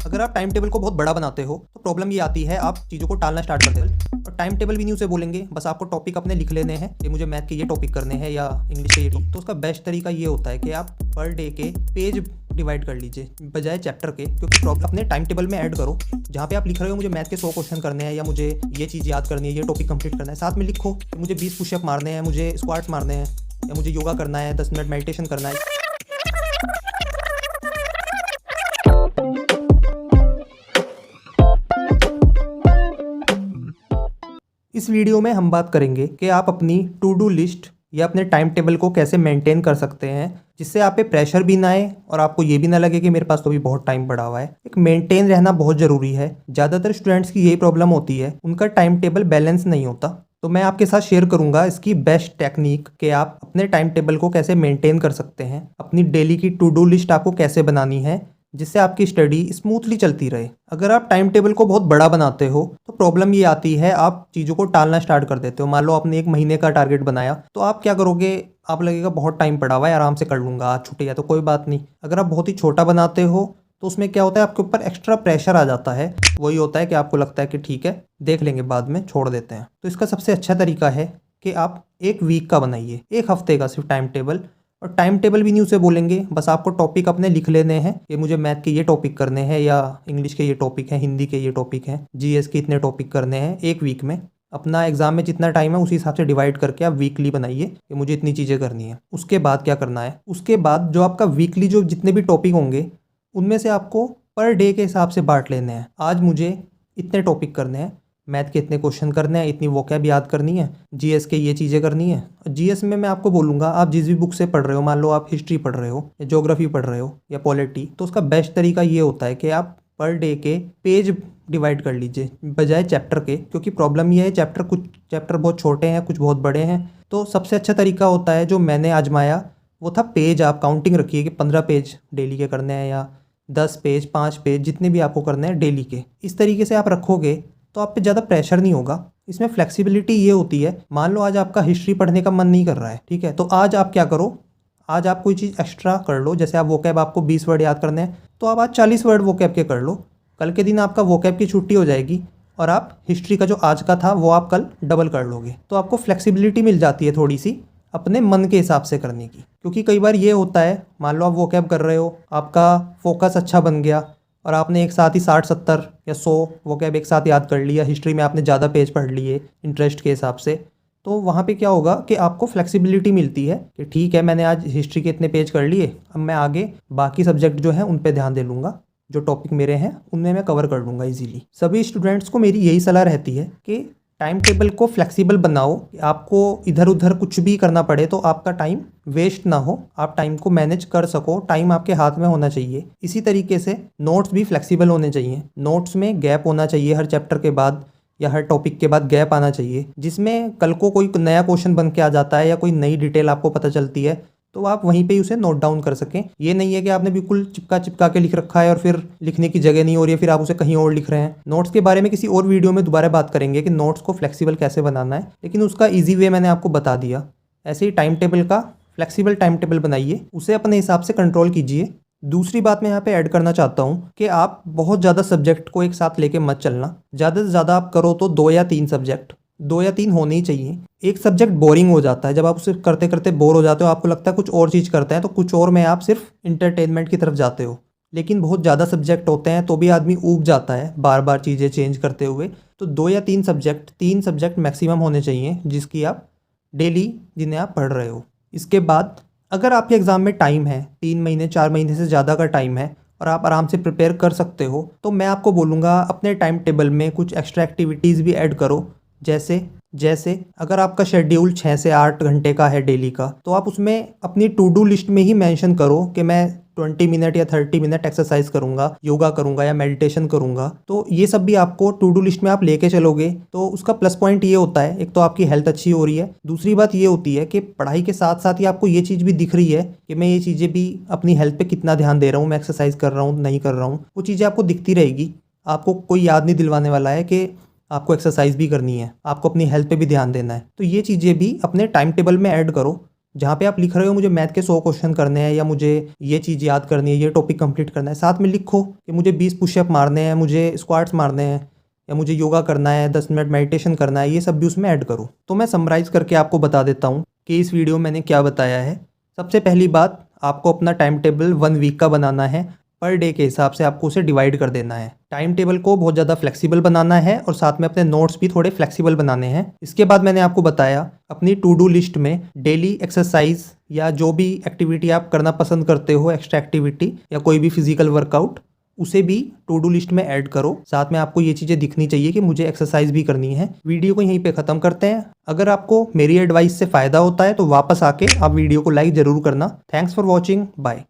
अगर आप time table को बहुत बड़ा बनाते हो तो प्रॉब्लम ये आती है, आप चीज़ों को टालना स्टार्ट करते हो। और टाइम टेबल भी नहीं उसे बोलेंगे, बस आपको टॉपिक अपने लिख लेने हैं कि मुझे मैथ के ये टॉपिक करने हैं या इंग्लिश के ये टॉपिक। तो उसका बेस्ट तरीका ये होता है कि आप पर डे के पेज डिवाइड कर लीजिए बजाय चैप्टर के, क्योंकि प्रॉब्लम अपने टाइम टेबल में ऐड करो। जहाँ पे आप लिख रहे हो मुझे मैथ के 100 क्वेश्चन करने हैं या मुझे ये चीज़ याद करनी है, ये टॉपिक कंप्लीट करना है, साथ में लिखो कि मुझे 20 पुशअप मारने हैं, मुझे स्क्वाट्स मारने हैं, या मुझे योगा करना है, 10 मिनट मेडिटेशन करना है। इस वीडियो में हम बात करेंगे कि आप अपनी टू डू लिस्ट या अपने टाइम टेबल को कैसे मेंटेन कर सकते हैं, जिससे आप पे प्रेशर भी ना आए और आपको ये भी ना लगे कि मेरे पास तो अभी बहुत टाइम पड़ा हुआ है। एक मेंटेन रहना बहुत ज़रूरी है। ज़्यादातर स्टूडेंट्स की यही प्रॉब्लम होती है, उनका टाइम टेबल बैलेंस नहीं होता। तो मैं आपके साथ शेयर करूंगा इसकी बेस्ट टेक्निक कि आप अपने टाइम टेबल को कैसे मेंटेन कर सकते हैं, अपनी डेली की टू डू लिस्ट आपको कैसे बनानी है जिससे आपकी स्टडी स्मूथली चलती रहे। अगर आप टाइम टेबल को बहुत बड़ा बनाते हो तो प्रॉब्लम ये आती है, आप चीज़ों को टालना स्टार्ट कर देते हो। मान लो आपने एक महीने का टारगेट बनाया, तो आप क्या करोगे, आप लगेगा बहुत टाइम पड़ा हुआ है, आराम से कर लूँगा, आज छुट्टी है तो कोई बात नहीं। अगर आप बहुत ही छोटा बनाते हो तो उसमें क्या होता है, आपके ऊपर एक्स्ट्रा प्रेशर आ जाता है। वही होता है कि आपको लगता है कि ठीक है देख लेंगे बाद में, छोड़ देते हैं। तो इसका सबसे अच्छा तरीका है कि आप एक वीक का बनाइए, एक हफ्ते का सिर्फ टाइम टेबल। और टाइम टेबल भी नहीं उसे बोलेंगे, बस आपको टॉपिक अपने लिख लेने हैं कि मुझे मैथ के ये टॉपिक करने हैं या इंग्लिश के ये टॉपिक हैं, हिंदी के ये टॉपिक हैं, जीएस के इतने टॉपिक करने हैं एक वीक में। अपना एग्जाम में जितना टाइम है उसी हिसाब से डिवाइड करके आप वीकली बनाइए कि मुझे इतनी चीज़ें करनी है। उसके बाद क्या करना है, उसके बाद जो आपका वीकली जो जितने भी टॉपिक होंगे उनमें से आपको पर डे के हिसाब से बांट लेने हैं। आज मुझे इतने टॉपिक करने हैं, मैथ के इतने क्वेश्चन करने हैं, इतनी वोकैब याद करनी है, जीएस के ये चीज़ें करनी है। जीएस में मैं आपको बोलूँगा, आप जिस भी बुक से पढ़ रहे हो, मान लो आप हिस्ट्री पढ़ रहे हो या ज्योग्राफी पढ़ रहे हो या पॉलिटी, तो उसका बेस्ट तरीका ये होता है कि आप पर डे के पेज डिवाइड कर लीजिए बजाय चैप्टर के, क्योंकि प्रॉब्लम ये है कुछ चैप्टर बहुत छोटे हैं, कुछ बहुत बड़े हैं। तो सबसे अच्छा तरीका होता है जो मैंने आजमाया वो था पेज। आप काउंटिंग रखिए कि 15 पेज डेली के करने हैं या 10 पेज, 5 पेज, जितने भी आपको करने हैं डेली के। इस तरीके से आप रखोगे तो आप पे ज़्यादा प्रेशर नहीं होगा। इसमें फ्लेक्सिबिलिटी ये होती है, मान लो आज आपका हिस्ट्री पढ़ने का मन नहीं कर रहा है, ठीक है, तो आज आप क्या करो, आज आप कोई चीज़ एक्स्ट्रा कर लो। जैसे आप वोकैब, आपको 20 वर्ड याद करने हैं तो आप आज 40 वर्ड वोकैब के कर लो। कल के दिन आपका वोकैब की छुट्टी हो जाएगी और आप हिस्ट्री का जो आज का था वो आप कल डबल कर लोगे। तो आपको फ्लेक्सिबिलिटी मिल जाती है थोड़ी सी अपने मन के हिसाब से करने की। क्योंकि कई बार ये होता है, मान लो आप वोकैब कर रहे हो, आपका फोकस अच्छा बन गया और आपने एक साथ ही 60-70 या 100 वोकैब एक साथ याद कर लिया, हिस्ट्री में आपने ज़्यादा पेज पढ़ लिए इंटरेस्ट के हिसाब से, तो वहाँ पे क्या होगा कि आपको फ्लेक्सिबिलिटी मिलती है कि ठीक है मैंने आज हिस्ट्री के इतने पेज कर लिए, अब मैं आगे बाकी सब्जेक्ट जो है उन पे ध्यान दे लूँगा, जो टॉपिक मेरे हैं उनमें मैं कवर कर लूँगा ईजिली। सभी स्टूडेंट्स को मेरी यही सलाह रहती है कि टाइम टेबल को फ्लेक्सिबल बनाओ, आपको इधर उधर कुछ भी करना पड़े तो आपका टाइम वेस्ट ना हो, आप टाइम को मैनेज कर सको, टाइम आपके हाथ में होना चाहिए। इसी तरीके से नोट्स भी फ्लेक्सिबल होने चाहिए, नोट्स में गैप होना चाहिए, हर चैप्टर के बाद या हर टॉपिक के बाद गैप आना चाहिए, जिसमें कल को कोई नया क्वेश्चन बन के आ जाता है या कोई नई डिटेल आपको पता चलती है तो आप वहीं पे ही उसे नोट डाउन कर सकें। ये नहीं है कि आपने बिल्कुल चिपका चिपका के लिख रखा है और फिर लिखने की जगह नहीं हो रही है, फिर आप उसे कहीं और लिख रहे हैं। नोट्स के बारे में किसी और वीडियो में दोबारा बात करेंगे कि नोट्स को फ्लेक्सिबल कैसे बनाना है, लेकिन उसका ईजी वे मैंने आपको बता दिया। ऐसे ही टाइम टेबल का फ्लेक्सिबल टाइम टेबल बनाइए, उसे अपने हिसाब से कंट्रोल कीजिए। दूसरी बात मैं यहाँ पे ऐड करना चाहता हूँ कि आप बहुत ज़्यादा सब्जेक्ट को एक साथ लेके मत चलना। ज़्यादा से ज़्यादा आप करो तो 2 या 3 सब्जेक्ट, 2 या 3 होने ही चाहिए। एक सब्जेक्ट बोरिंग हो जाता है, जब आप उसे करते करते बोर हो जाते हो, आपको लगता है कुछ और चीज़ करते हैं, तो कुछ और में आप सिर्फ इंटरटेनमेंट की तरफ जाते हो। लेकिन बहुत ज़्यादा सब्जेक्ट होते हैं तो भी आदमी ऊब जाता है बार बार चीज़ें चेंज करते हुए। तो 2 या 3 सब्जेक्ट, 3 सब्जेक्ट मैक्सिमम होने चाहिए जिसकी आप डेली, जिन्हें आप पढ़ रहे हो। इसके बाद अगर आपके एग्ज़ाम में टाइम है, 3 महीने 4 महीने से ज़्यादा का टाइम है और आप आराम से प्रिपेयर कर सकते हो, तो मैं आपको बोलूँगा अपने टाइम टेबल में कुछ एक्स्ट्रा एक्टिविटीज़ भी ऐड करो। जैसे अगर आपका शेड्यूल 6 से 8 घंटे का है डेली का, तो आप उसमें अपनी टू डू लिस्ट में ही मेंशन करो कि मैं 20 मिनट या 30 मिनट एक्सरसाइज करूंगा, योगा करूंगा या मेडिटेशन करूंगा। तो ये सब भी आपको टू डू लिस्ट में आप लेके चलोगे तो उसका प्लस पॉइंट ये होता है, एक तो आपकी हेल्थ अच्छी हो रही है, दूसरी बात ये होती है कि पढ़ाई के साथ साथ ही आपको ये चीज़ भी दिख रही है कि मैं ये चीज़ें भी अपनी हेल्थ पे कितना ध्यान दे रहा हूँ, मैं एक्सरसाइज कर रहा हूँ नहीं कर रहा हूँ, वो चीज़ें आपको दिखती रहेगी। आपको कोई याद नहीं दिलवाने वाला है कि आपको एक्सरसाइज भी करनी है, आपको अपनी हेल्थ पे भी ध्यान देना है। तो ये चीज़ें भी अपने टाइम टेबल में ऐड करो जहाँ पे आप लिख रहे हो मुझे मैथ के 100 क्वेश्चन करने हैं या मुझे ये चीज़ याद करनी है, ये टॉपिक कंप्लीट करना है, साथ में लिखो कि मुझे 20 पुशअप मारने हैं, मुझे स्क्वाट्स मारने हैं या मुझे योगा करना है, 10 मिनट मेडिटेशन करना है, ये सब भी उसमें ऐड करो। तो मैं समराइज़ करके आपको बता देता हूँ कि इस वीडियो में मैंने क्या बताया है। सबसे पहली बात, आपको अपना टाइम टेबल 1 वीक का बनाना है। पर डे के हिसाब से आपको उसे डिवाइड कर देना है। टाइम टेबल को बहुत ज़्यादा फ्लेक्सिबल बनाना है और साथ में अपने नोट्स भी थोड़े फ्लेक्सिबल बनाने हैं। इसके बाद मैंने आपको बताया अपनी टू डू लिस्ट में डेली एक्सरसाइज या जो भी एक्टिविटी आप करना पसंद करते हो, एक्स्ट्रा एक्टिविटी या कोई भी फिजिकल वर्कआउट, उसे भी टू डू लिस्ट में ऐड करो। साथ में आपको ये चीज़ें दिखनी चाहिए कि मुझे एक्सरसाइज भी करनी है। वीडियो को यहीं पे ख़त्म करते हैं। अगर आपको मेरी एडवाइस से फ़ायदा होता है तो वापस आके आप वीडियो को लाइक ज़रूर करना। Thanks for watching, bye.